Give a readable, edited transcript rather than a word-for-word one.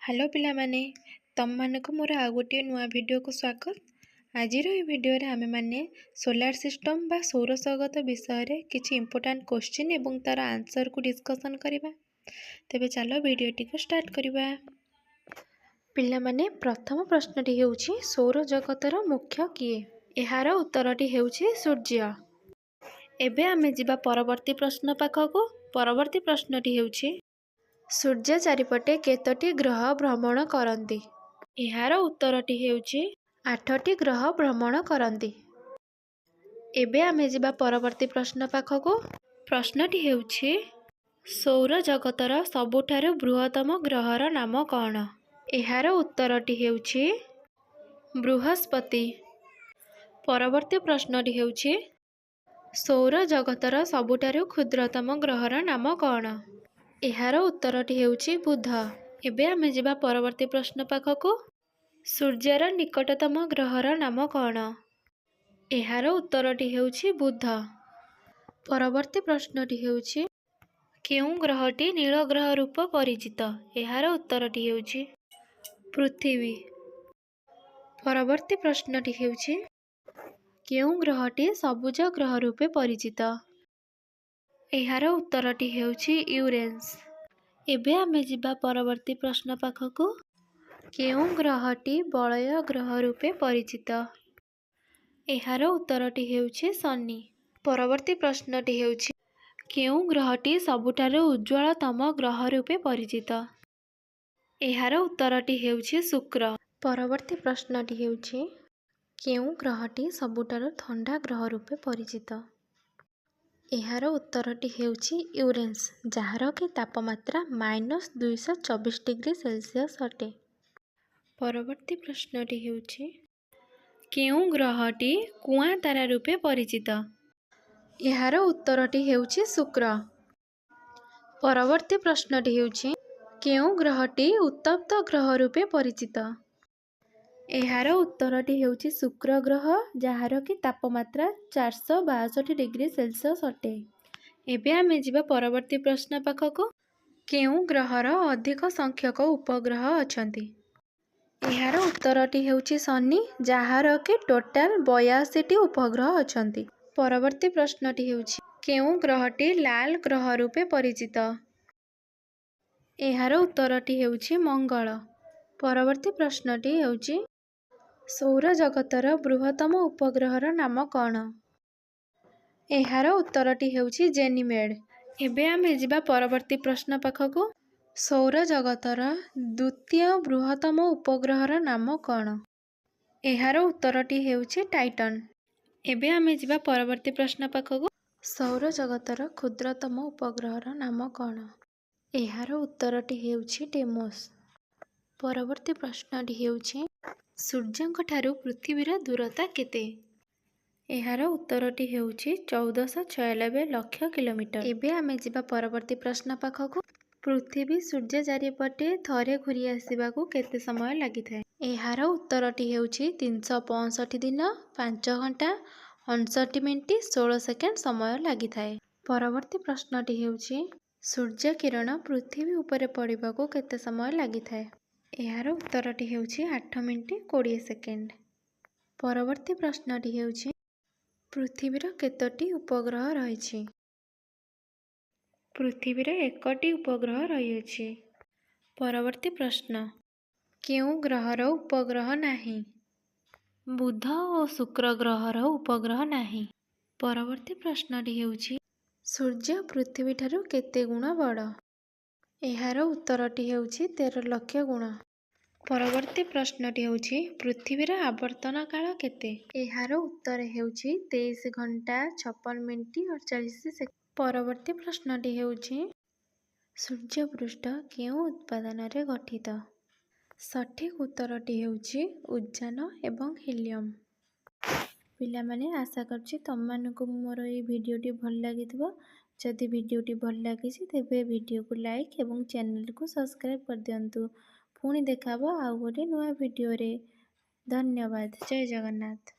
Hello पिला माने तम मानक मोर आ गोटे नुआ वीडियो को स्वागत। आज वीडियो रे आमे माने सोलार सिस्टम बा सौर जगत विषय रे किछि इंपोर्टेंट क्वेश्चन एवं तार आंसर को डिस्कशन करिबा। तेबे चलो वीडियोटी को स्टार्ट करिबा। पिला माने प्रथम प्रश्नटी हेउछि सौर जगतर मुख्य किए? एहार उत्तरटी हेउछि सूर्य। एबे आमे जिबा परवर्ती प्रश्न पाखको। परवर्ती प्रश्नटी हेउछि सूर्य चारिपटे केतोटी ग्रह भ्रमण करती? एहार उत्तरटी हेउछि 8टी ग्रह भ्रमण करती। एबे आमे जिबा परवर्ती प्रश्न पाखको। प्रश्नटी हेउछि सौर जगतर सबुठारु बृहत्तम ग्रहर नाम कौन? एहार उत्तरटी हेउछि बृहस्पति। परवर्ती प्रश्नटी हेउछि सौर जगतर सबुठारु क्षुद्रतम ग्रहर नाम कौन? एहार उत्तरटी हेउछि बुध। एबे आमे जिबा परवर्ती प्रश्न पाखको। सूर्यर निकटतम ग्रहर नाम कौन? एहार उत्तरटी हेउछि बुध। परवर्ती प्रश्नटी हेउछि केउं ग्रहटी नील ग्रह रूप परिचित? एहार उत्तरटी हेउछि पृथ्वी। परवर्ती प्रश्नटी हेउछि केउं ग्रहटी सबुज ग्रह रूपे परिचित? एहार उत्तरटी हेउछि यूरेनस। एबे आमे जिबा परवर्ती प्रश्न पाखको। केउं ग्रहटी बलय ग्रह रूपे परिचित? एहार उत्तरटी हेउछि शनि। परवर्ती प्रश्नटी हेउछि केउं ग्रहटी सबुठारु उज्ज्वलतम ग्रह रूपे परिचित? एहार उत्तरटी हेउछि शुक्र। परवर्ती प्रश्नटी हेउछि केउं ग्रहटी सबुठारु ठंडा ग्रह रूपे परिचित? एहार उत्तरटी हेउछि यूरेनस, जहार कि तापमात्रा -224 डिग्री सेल्सियस अटे। परवर्ती प्रश्नटी हेउछि केउं ग्रहटी कुआं तारा रूपे परिचित? एहार उत्तरटी हेउछि शुक्र। परवर्ती प्रश्नटी हेउछि केउं ग्रहटी उत्तप्त ग्रह रूपे परिचित? एहार उत्तरटी हेउछि शुक्र ग्रह, जहार कि तापमात्रा 462 डिग्री सेल्सियस अटे। एबे आमे जिबा परवर्ती प्रश्न पाखको। केउं ग्रहर अधिक संख्यक उपग्रह अछंती? एहार उत्तरटी हेउछि शनि, जहार कि टोटाल 82टी उपग्रह अछंती। परवर्ती प्रश्नटी हेउछि केउं ग्रहटी लाल ग्रह रूपे परिचित? एहार उत्तरटी हेउछि मंगल। परवर्ती प्रश्नटी हेउछि सौर जगतर बृहत्तम उपग्रहर नाम कौन? एहार उत्तरटी हेउछि जेनिमेड। एबे आमे जिबा परवर्ती प्रश्न पाखको। सौर जगतर द्वितीय बृहत्तम उपग्रहर नाम कौन? एहार उत्तरटी हेउछि टाइटन। एबे आमे जिबा परवर्ती प्रश्न पाखको। सौर जगतर क्षुद्रतम उपग्रहर नाम कौन? एहार उत्तरटी हेउछि डेमोस। परवर्ती प्रश्नटी हेउछि सूर्यंक ठारू पृथ्वीर दूरता केते? एहार उत्तरटी हेउछि 1496 लक्ष किलोमीटर। एबे आमे जिबा परवर्ती प्रश्न पाखको। पृथ्वी सूर्य चारिपटे थरे घूरी आसिबाकू केते समय लागिथाय? एहार उत्तरटी हेउछि 365 दिन 5 घंटा 59 मिनिट 16 सेकेंड समय लागिथाय। परवर्ती प्रश्नटी हेउछि सूर्य किरण पृथ्वी उपरे पड़िबाकू केते समय लागिथाय? एहार उत्तरटी हेउछि 8 मिनिट 20 सेकेंड। परवर्ती प्रश्नटी हेउछि पृथ्वीर केतोटी उपग्रह रहिछि? पृथ्वीर 1टी उपग्रह रहिछि। परवर्ती प्रश्न केउं ग्रहर उपग्रह नाही? बुध और शुक्र ग्रहर उपग्रह नाही। परवर्ती प्रश्नटी हेउछि सूर्य पृथ्वी ठारू केते गुण बड़? एहार उत्तरटी हेउछि 13 लक्ष गुण। परवर्ती प्रश्नटी हेउछि पृथ्वीर आवर्तन काल केते? एहार उत्तर हेउछि 23 घंटा 56 मिनिट 48 सेकेंड। परवर्ती प्रश्नटी हेउछि सूर्य पृष्ठ केउं उत्पादन रे गठित? सठिक उत्तरटी हेउछि उज्जान एवं हीलियम। पिला माने आशा करछि तम मानकु मोर ए वीडियोटी भल लागिथिबो। जदि वीडियोटी भल लागिछि तेबे वीडियो को लाइक एवं चैनल को सब्सक्राइब कर दियंतु। पुणी देखाबो आउ गोटे नुआ वीडियो रे। धन्यवाद। जय जगन्नाथ।